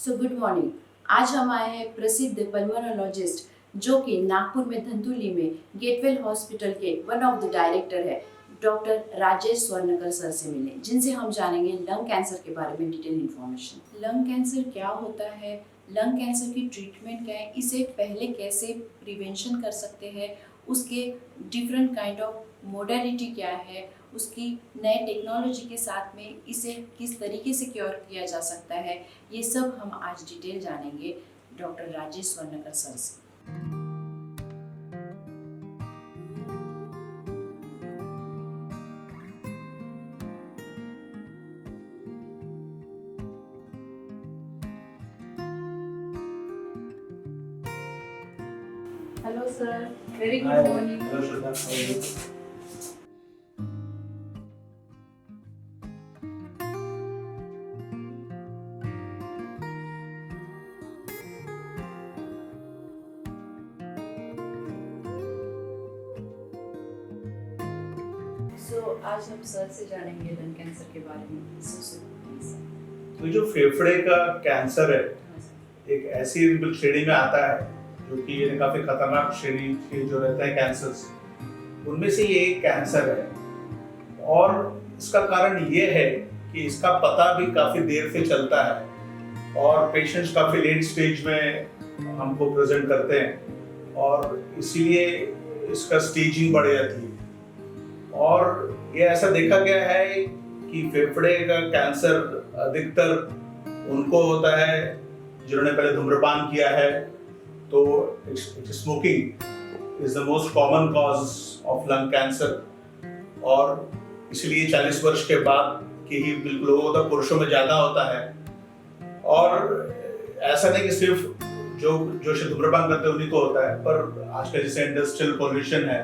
So good morning. आज हम आए हैं प्रसिद्ध पल्मोनोलॉजिस्ट जो कि नागपुर में धंतुली में गेटवेल हॉस्पिटल के वन ऑफ द डायरेक्टर है, डॉक्टर राजेश स्वर्णकर सर से मिले, जिनसे हम जानेंगे लंग कैंसर के बारे में डिटेल इन्फॉर्मेशन। लंग कैंसर क्या होता है, लंग कैंसर की ट्रीटमेंट क्या है, इसे पहले कैसे प्रिवेंशन कर सकते हैं, उसके डिफरेंट काइंड ऑफ मोडेलिटी क्या है, उसकी नए टेक्नोलॉजी के साथ में इसे किस तरीके से क्योर किया जा सकता है, ये सब हम आज डिटेल जानेंगे डॉक्टर राजेश स्वर्णकर सर से। Hello sir, very good morning. Hello Shraddha, how are you? आज हम सर से जानेंगे लंग कैंसर के बारे में। तो जो फेफड़े का कैंसर है, एक ऐसी बिल्कुल श्रेणी में आता है जो कि ये काफी खतरनाक श्रेणी के जो रहते हैं कैंसर्स, उनमें से ये एक कैंसर है। और इसका कारण ये है कि इसका पता भी काफी देर से चलता है और पेशेंट्स काफी लेट स्टेज में हमको प्रेजेंट करते हैं और इसीलिए इसका स्टेजिंग बढ़ जाती है। और ये ऐसा देखा गया है कि फेफड़े का कैंसर अधिकतर उनको होता है जिन्होंने पहले धूम्रपान किया है। तो smoking is the most common cause of lung cancer और इसलिए 40 वर्ष के बाद के ही बिल्कुल लोगों का पुरुषों में ज्यादा होता है। और ऐसा नहीं कि सिर्फ जो धूम्रपान करते हैं उन्हीं को होता है, पर आजकल जैसे इंडस्ट्रियल पॉल्यूशन है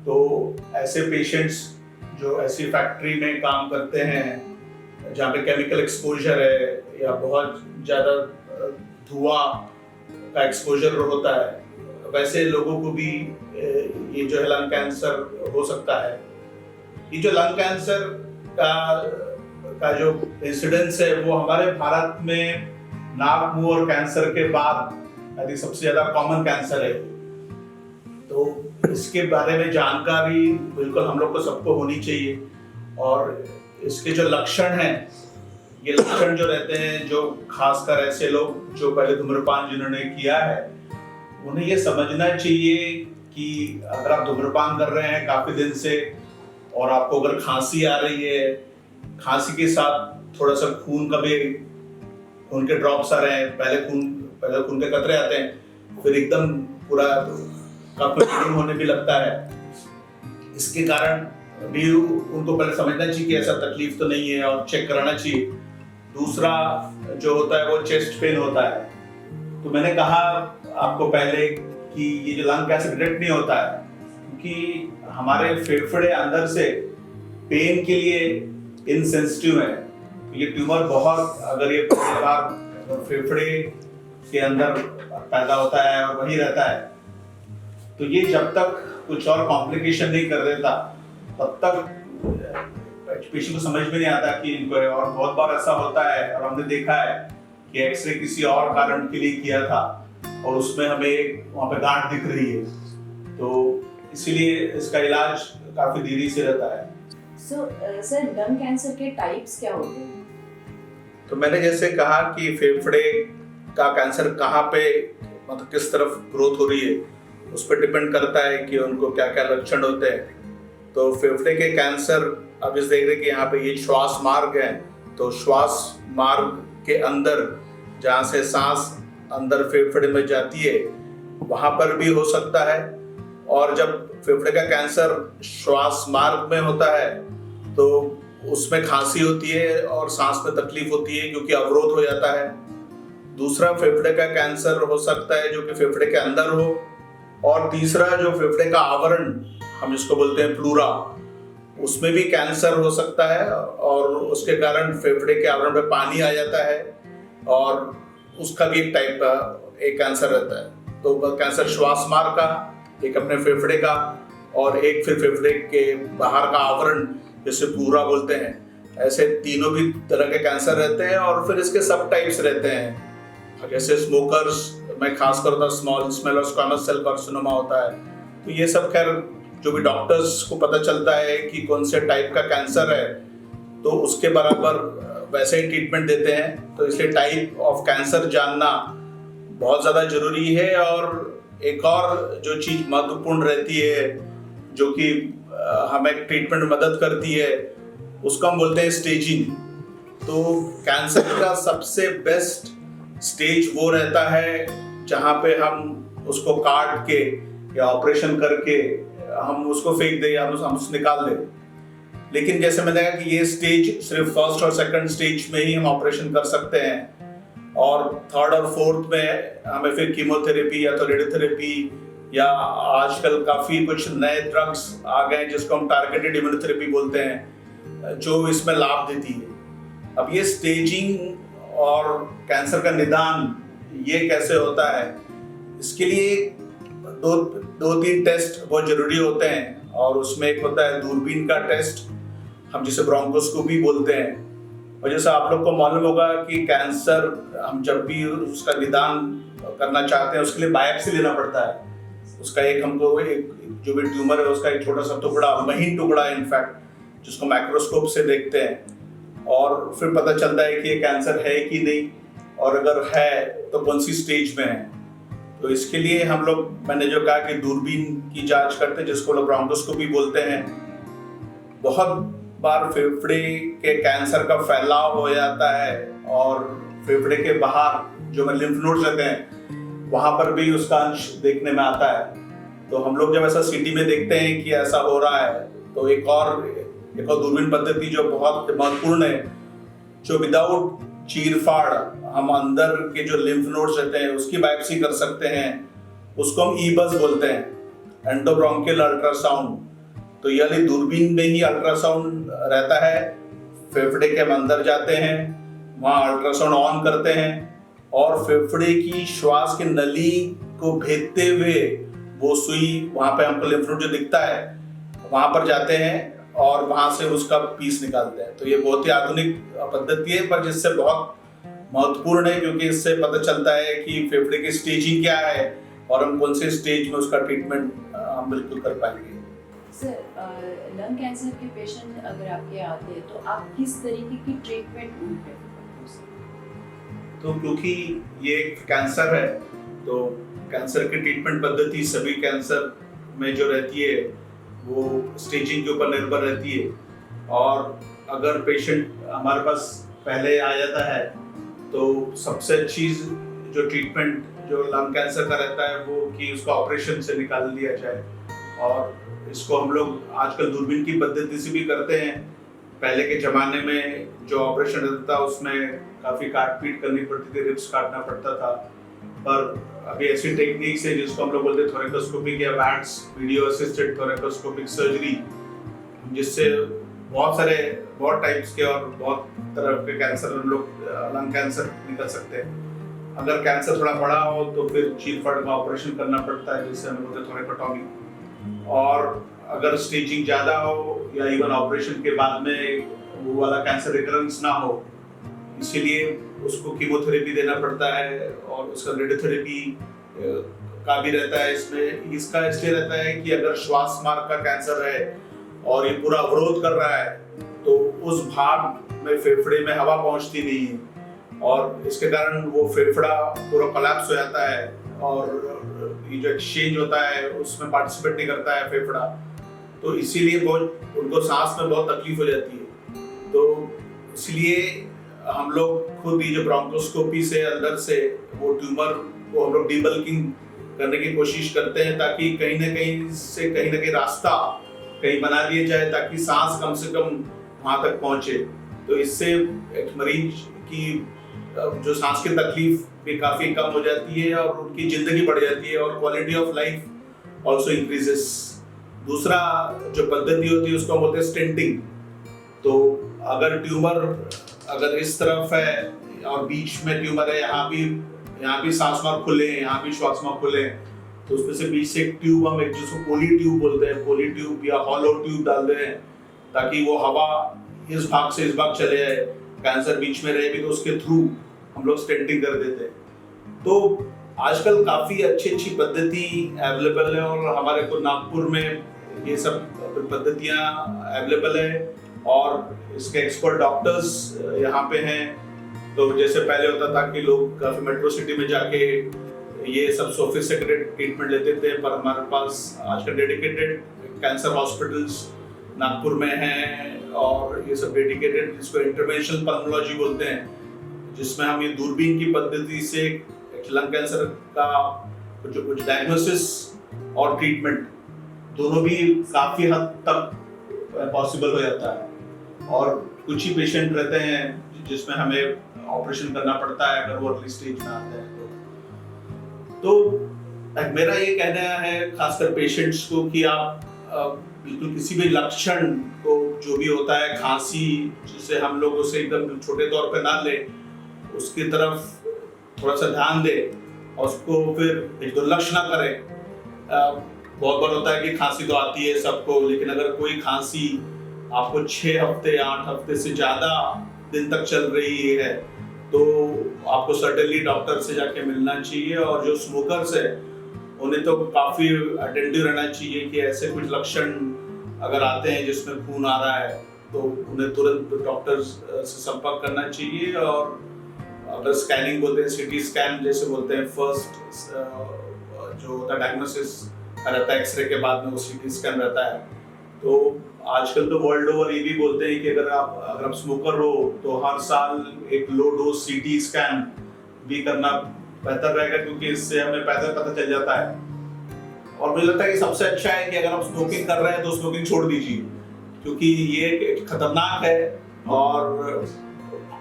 तो ऐसे पेशेंट्स जो ऐसी फैक्ट्री में काम करते हैं जहाँ पे केमिकल एक्सपोजर है या बहुत ज़्यादा धुआं का एक्सपोजर होता है, वैसे लोगों को भी ये जो है लंग कैंसर हो सकता है। ये जो लंग कैंसर का जो इंसिडेंस है वो हमारे भारत में नाक मुंह और कैंसर के बाद यदि सबसे ज़्यादा कॉमन कैंसर है। तो इसके बारे में जानकारी बिल्कुल हम लोग को सबको होनी चाहिए। और इसके जो लक्षण हैं, ये लक्षण जो रहते हैं, जो खासकर ऐसे लोग जो पहले धूम्रपान जिन्होंने किया है, उन्हें ये समझना चाहिए कि अगर आप धूम्रपान कर रहे हैं काफी दिन से और आपको अगर खांसी आ रही है, खांसी के साथ थोड़ा सा खून के ड्रॉप्स आ रहे हैं, पहले खून के कतरे आते हैं, फिर एकदम पूरा काफी ब्लीडिंग होने भी लगता है, इसके कारण भी उनको पहले समझना चाहिए कि ऐसा तकलीफ तो नहीं है और चेक कराना चाहिए। दूसरा जो होता है वो चेस्ट पेन होता है। तो मैंने कहा आपको पहले कि ये जो लंग कैंसर डायरेक्ट नहीं होता है, क्योंकि हमारे फेफड़े अंदर से पेन के लिए इनसेंसिटिव है। ये ट्यूमर बहुत, अगर ये फेफड़े के अंदर पैदा होता है और वही रहता है, तो ये जब तक कुछ और कॉम्प्लिकेशन नहीं कर देता तब तक पेशेंट को समझ में नहीं आता कि इनको है। और बहुत बार ऐसा होता है और हमने देखा है कि एक्सरे किसी और कारण के लिए किया था और उसमें हमें वहाँ पे गांठ दिख रही है, तो इसीलिए इसका इलाज काफी देरी से रहता है। सर, लंग कैंसर के टाइप्स क्या होते हैं? तो मैंने जैसे कहा कि फेफड़े का कैंसर कहाँ पे, मतलब किस तरफ ग्रोथ हो रही है, उस पर डिपेंड करता है कि उनको क्या क्या लक्षण होते हैं। तो फेफड़े के कैंसर, अब इस देख रहे कि यहाँ पे ये श्वास मार्ग है, तो श्वास मार्ग के अंदर जहाँ से सांस अंदर फेफड़े में जाती है वहाँ पर भी हो सकता है। और जब फेफड़े का कैंसर श्वास मार्ग में होता है तो उसमें खांसी होती है और सांस में तकलीफ होती है क्योंकि अवरोध हो जाता है। दूसरा फेफड़े का कैंसर हो सकता है जो कि फेफड़े के अंदर हो। और तीसरा जो फेफड़े का आवरण, हम जिसको बोलते हैं प्लूरा, उसमें भी कैंसर हो सकता है और उसके कारण फेफड़े के आवरण में पानी आ जाता है और उसका भी एक टाइप का एक कैंसर रहता है। तो कैंसर श्वास मार्ग का, एक अपने फेफड़े का, और एक फिर फेफड़े के बाहर का आवरण जिसे प्लूरा बोलते हैं, ऐसे तीनों भी तरह के कैंसर रहते हैं और फिर इसके सब टाइप्स रहते हैं। जैसे स्मोकर्स में खासकर होता है स्मॉल स्मेल और स्क्वामस सेल कार्सिनोमा होता है। तो ये सब खैर जो भी डॉक्टर्स को पता चलता है कि कौन से टाइप का कैंसर है तो उसके बराबर वैसे ही ट्रीटमेंट देते हैं। तो इसलिए टाइप ऑफ कैंसर जानना बहुत ज़्यादा जरूरी है। और एक और जो चीज़ महत्वपूर्ण रहती है जो कि हमें ट्रीटमेंट में मदद करती है उसको हम बोलते हैं स्टेजिंग। तो कैंसर का सबसे बेस्ट स्टेज वो रहता है जहाँ पे हम उसको काट के या ऑपरेशन करके हम उसको फेंक दें या हम उसको निकाल दें। लेकिन जैसे मैंने कहा कि ये स्टेज सिर्फ फर्स्ट और सेकंड स्टेज में ही हम ऑपरेशन कर सकते हैं और थर्ड और फोर्थ में हमें फिर कीमोथेरेपी या तो रेडियोथेरेपी या आजकल काफ़ी कुछ नए ड्रग्स आ गए जिसको हम टारगेटेड इम्यूनोथेरेपी बोलते हैं जो इसमें लाभ देती है। अब ये स्टेजिंग और कैंसर का निदान ये कैसे होता है, इसके लिए दो तीन टेस्ट बहुत जरूरी होते हैं और उसमें एक होता है दूरबीन का टेस्ट, हम जिसे ब्रोंकोस्कोपी बोलते हैं। और जैसा आप लोग को मालूम होगा कि कैंसर हम जब भी उसका निदान करना चाहते हैं उसके लिए बायोप्सी लेना पड़ता है। उसका एक हमको एक जो भी ट्यूमर है उसका एक छोटा सा टुकड़ा, महीन टुकड़ा इनफैक्ट, जिसको माइक्रोस्कोप से देखते हैं और फिर पता चलता है कि ये कैंसर है कि नहीं और अगर है तो कौन सी स्टेज में है। तो इसके लिए हम लोग, मैंने जो कहा कि दूरबीन की जांच करते हैं जिसको लोग ब्रोंकोस्कोपी बोलते हैं। बहुत बार फेफड़े के कैंसर का फैलाव हो जाता है और फेफड़े के बाहर जो लिम्फ नोड्स रहते हैं वहां पर भी उसका अंश देखने में आता है। तो हम लोग जब ऐसा सीटी में देखते हैं कि ऐसा हो रहा है तो एक और दूरबीन पद्धति जो बहुत महत्वपूर्ण है, जो विदाउट चीरफाड़ हम अंदर के जो लिम्फ नोड्स रहते हैं उसकी बायोप्सी कर सकते हैं, उसको हम ईबस बोलते हैं, एंडोब्रोंकियल अल्ट्रासाउंड। तो ये वाली दूरबीन में ही अल्ट्रासाउंड रहता है, फेफड़े के हम अंदर जाते हैं, वहाँ अल्ट्रासाउंड ऑन करते हैं और फेफड़े की श्वास की नली को भेदते हुए वो सुई वहाँ पे हमको लिम्फ नोड जो दिखता है वहाँ पर जाते हैं और वहाँ से उसका पीस निकालते हैं। तो ये बहुत ही आधुनिक पद्धति है पर जिससे बहुत महत्वपूर्ण है क्योंकि इससे पता चलता है कि फेफड़े की स्टेजिंग क्या है और हम कौन से स्टेज में उसका ट्रीटमेंट हम बिल्कुल कर पाएंगे। सर, लंग कैंसर के पेशेंट अगर आपके आते हैं तो आप किस तरीके की ट्रीटमेंट उनके तो क्योंकि ये एक कैंसर है तो कैंसर की ट्रीटमेंट पद्धति सभी कैंसर में जो रहती है वो स्टेजिंग के ऊपर निर्भर रहती है। और अगर पेशेंट हमारे पास पहले आ जाता है तो सबसे अच्छी जो ट्रीटमेंट जो लंग कैंसर का रहता है वो कि उसको ऑपरेशन से निकाल दिया जाए। और इसको हम लोग आजकल दूरबीन की पद्धति से भी करते हैं। पहले के ज़माने में जो ऑपरेशन रहता था उसमें काफ़ी काट पीट करनी पड़ती थी, रिब्स काटना पड़ता था। पर अभी ऐसी टेक्निक्स है जिसको हम लोग बोलते हैं थोरेकोस्कोपिक या watts video assisted thoracoscopic surgery, जिससे बहुत टाइप्स के और बहुत तरह के कैंसर हम लोग लंग कैंसर निकल सकते हैं। अगर कैंसर थोड़ा बड़ा हो तो फिर चीरफाड़ का ऑपरेशन करना पड़ता है जिससे हम बोलते हैं थोरेकोटॉमी। और अगर स्टेजिंग ज़्यादा हो या इवन ऑपरेशन के बाद में वो वाला कैंसर रिकरेंस ना हो, इसीलिए उसको कीमोथेरेपी देना पड़ता है और उसका रेडियोथेरेपी का भी रहता है। इसका इसलिए रहता है कि अगर श्वास मार्ग का कैंसर है और ये पूरा अवरोध कर रहा है तो उस भाग में फेफड़े में हवा पहुंचती नहीं है और इसके कारण वो फेफड़ा पूरा कोलैप्स हो जाता है और ये जो एक्सचेंज होता है उसमें पार्टिसिपेट नहीं करता है फेफड़ा। तो इसीलिए बहुत उनको सांस में बहुत तकलीफ हो जाती है। तो इसलिए हम लोग खुद ही जो ब्रोंकोस्कोपी से अंदर से वो ट्यूमर को हम लोग डीबल्किंग करने की कोशिश करते हैं ताकि कहीं ना कहीं रास्ता कहीं बना दिया जाए ताकि सांस कम से कम वहां तक पहुंचे। तो इससे एक मरीज की जो सांस की तकलीफ भी काफी कम हो जाती है और उनकी जिंदगी बढ़ जाती है और quality of life also increases. दूसरा जो पद्धति होती है उसको हम बोलते हैं स्टेंटिंग। तो अगर ट्यूमर अगर इस तरफ है और बीच में ट्यूमर है, यहाँ भी सांस मार्ग खुले हैं, यहाँ भी श्वास मार्ग खुले हैं, तो उसमें से बीच से एक ट्यूब हम जिसको पोली ट्यूब बोलते हैं, पोली ट्यूब या हॉलो ट्यूब डाल दे हैं ताकि वो हवा इस भाग से इस भाग चले आए, कैंसर बीच में रहे भी तो उसके थ्रू हम लोग स्टेंटिंग कर देते हैं। तो आजकल काफ़ी अच्छी पद्धति अवेलेबल है और हमारे को नागपुर में ये सब पद्धतियाँ अवेलेबल है और इसके एक्सपर्ट डॉक्टर्स यहाँ पे हैं। तो जैसे पहले होता था कि लोग काफ़ी मेट्रो सिटी में जाके ये सब सोफिस्टिकेटेड ट्रीटमेंट लेते थे, पर हमारे पास आजकल डेडिकेटेड कैंसर हॉस्पिटल्स नागपुर में हैं और ये सब डेडिकेटेड, जिसको इंटरवेंशनल पल्मोलॉजी बोलते हैं, जिसमें हम ये दूरबीन की पद्धति से लंग कैंसर का कुछ डायग्नोसिस और ट्रीटमेंट दोनों भी काफ़ी हद तक पॉसिबल हो जाता है। और कुछ ही पेशेंट रहते हैं जिसमें हमें ऑपरेशन करना पड़ता है अगर वो अर्ली स्टेज में आते हैं तो मेरा ये कहना है खासकर पेशेंट्स को कि आप बिल्कुल किसी भी लक्षण को, जो भी होता है खांसी, जिसे हम लोग उसे एकदम छोटे तौर पे ना ले, उसकी तरफ थोड़ा सा ध्यान दे और उसको फिर एक दुर्लक्ष्य ना करें। बहुत बार होता है कि खांसी तो आती है सबको, लेकिन अगर कोई खांसी आपको 6 हफ्ते 8 हफ्ते से ज़्यादा दिन तक चल रही है तो आपको सर्टेनली डॉक्टर से जाके मिलना चाहिए। और जो स्मोकर्स है उन्हें तो काफ़ी अटेंटिव रहना चाहिए कि ऐसे कुछ लक्षण अगर आते हैं जिसमें खून आ रहा है तो उन्हें तुरंत डॉक्टर से संपर्क करना चाहिए। और अगर स्कैनिंग बोलते हैं, सीटी स्कैन जैसे बोलते हैं, फर्स्ट जो होता है डायग्नोसिस रहता है एक्सरे के बाद में वो सीटी स्कैन रहता है। तो आजकल तो वर्ल्ड ओवर ये भी बोलते हैं कि अगर आप स्मोकर हो तो हर साल एक लो डोज सीटी स्कैन भी करना बेहतर रहेगा, क्योंकि इससे हमें पता चल जाता है। और मुझे लगता है कि सबसे अच्छा है कि अगर आप स्मोकिंग कर रहे हैं तो स्मोकिंग छोड़ दीजिए, क्योंकि ये खतरनाक है। और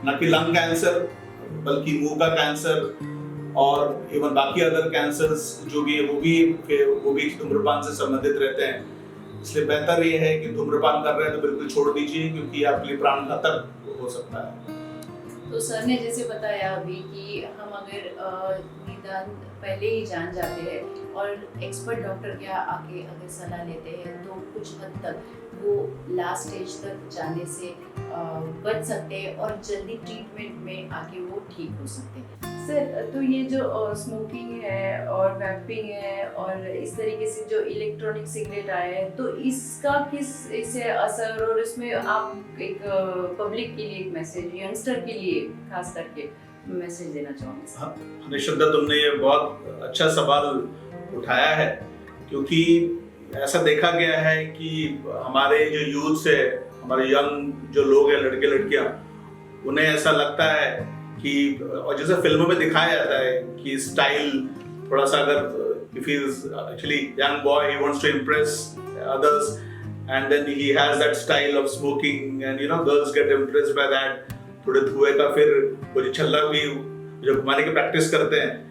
न कि लंग कैंसर बल्कि मुंह का कैंसर और इवन बाकी अदर कैंसर्स जो भी है वो भी धूम्रपान से संबंधित रहते हैं। इसलिए बेहतर ये है कि धूम्रपान कर रहे हैं तो बिल्कुल छोड़ दीजिए, क्योंकि आपके लिए प्राण घातक हो सकता है। तो सर ने जैसे बताया अभी कि हम अगर निदान पहले ही जान जाते हैं और एक्सपर्ट डॉक्टर के आके अगर सलाह लेते हैं तो कुछ हद तक वो लास्ट स्टेज तक जाने से बच सकते हैं और जल्दी ट्रीटमेंट में आके वो ठीक हो सकते हैं। सर, तो ये जो स्मोकिंग है और वैपिंग है और इस तरीके से जो इलेक्ट्रॉनिक सिगरेट आए हैं, तो इसका किस इससे असर, और इसमें आप एक पब्लिक के लिए एक मैसेज, यंगस्टर के लिए खास करके मैसेज देना चाहोगे? हाँ, निश्चित तुमने ये बहुत अच्छा सवाल उठाया है, क्योंकि ऐसा देखा गया है कि हमारे जो यूथ है, हमारे यंग जो लोग हैं, लड़के लड़कियां, उन्हें ऐसा लगता है कि, और जैसे फिल्मों में दिखाया जाता है कि स्टाइल थोड़ा सा, अगर if he is actually young boy, he wants to impress others and then he has that style of smoking and girls get impressed by that. थोड़े धुएं का फिर वो छल्ला भी जो घुमाने की प्रैक्टिस करते हैं।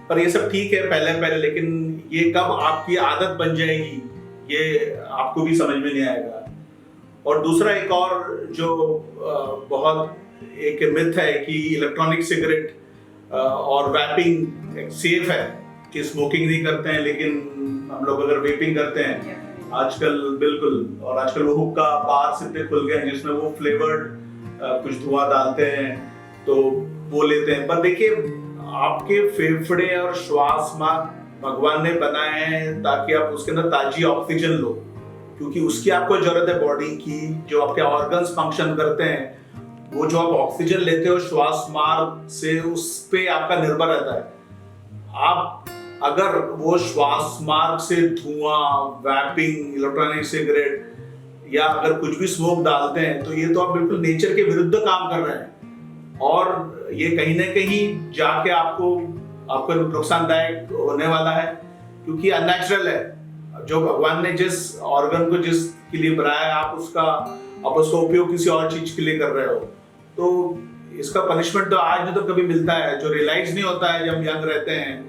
पर ये सब ठीक है पहले, लेकिन ये कब आपकी आदत बन जाएगी ये आपको भी समझ में नहीं आएगा। और दूसरा एक और जो बहुत एक मिथ है कि इलेक्ट्रॉनिक सिगरेट और वैपिंग सेफ है, कि स्मोकिंग नहीं करते हैं लेकिन हम लोग अगर वेपिंग करते हैं आजकल, बिल्कुल। और आजकल वो हुक्का बार से इतने खुल गए हैं जिसमें वो फ्लेवर्ड कुछ धुआं डालते हैं तो वो लेते हैं। पर देखिए, आपके फेफड़े और श्वास मार्ग भगवान ने बनाए हैं ताकि आप उसके अंदर ताजी ऑक्सीजन लो, क्योंकि उसकी आपको जरूरत है बॉडी की। जो आपके ऑर्गन्स फंक्शन करते हैं, वो जो आप ऑक्सीजन लेते हो श्वास मार्ग से, उस पे आपका निर्भर रहता है। आप अगर वो श्वास मार्ग से धुआं, वैपिंग, इलेक्ट्रॉनिक सिगरेट या अगर कुछ भी स्मोक डालते हैं तो ये तो आप बिल्कुल नेचर के विरुद्ध काम कर रहे हैं और ये कहीं ना कहीं जाके आपको नुकसानदायक होने वाला है, क्योंकि अननेचुरल है। जो भगवान ने जिस ऑर्गन को जिसके लिए बनाया है, आप उसका उपयोग किसी और चीज के लिए कर रहे हो, तो इसका पनिशमेंट तो आज नहीं तो कभी मिलता है, जो रियलाइज नहीं होता है जब यंग रहते हैं।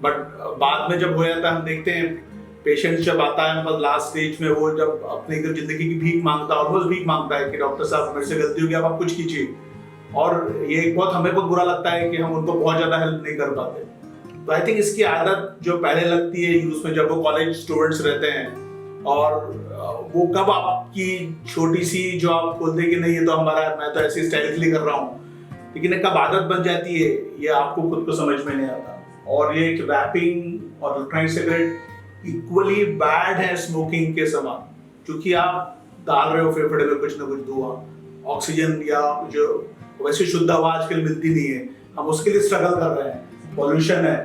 बट बाद में जब हो जाता है, हम देखते हैं पेशेंट जब आता है मतलब लास्ट स्टेज में, वो जब अपनी जिंदगी की भीख मांगता है, ऑलमोस्ट भीख मांगता है कि डॉक्टर साहब मेरे से गलती हो गई, अब आप कुछ कीजिए। और ये हमें बहुत बुरा लगता है कि हम उनको बहुत ज्यादा हेल्प नहीं कर पाते। तो आई थिंक इसकी आदत जो पहले लगती है यूज में, जब वो कॉलेज स्टूडेंट्स रहते हैं और वो कब आपकी छोटी सी जो आप बोलते हैं कि नहीं ये तो हमारा, मैं तो ऐसे स्टाइलिशली कर रहा हूँ, लेकिन कब आदत बन जाती है ये आपको खुद को समझ में नहीं आता। और ये वैपिंग और इलेक्ट्रॉनिक सिगरेट इक्वली बैड है स्मोकिंग के समान, क्योंकि आप डाल रहे हो फेफड़े में कुछ ना कुछ धुआं, ऑक्सीजन या जो वैसे शुद्ध हवा आजकल मिलती नहीं है, हम उसके लिए स्ट्रगल कर रहे हैं, पॉल्यूशन है,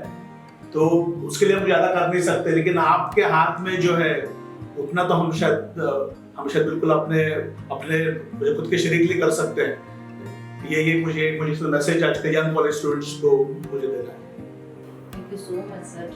तो उसके लिए हम ज्यादा कर नहीं सकते। लेकिन आपके हाथ में जो है उतना तो हम शायद बिल्कुल अपने अपने खुद के शरीर के लिए कर सकते हैं। ये मुझे मैसेज आज के यंग कॉलेज स्टूडेंट्स को मुझे देना है। Thank you so much sir.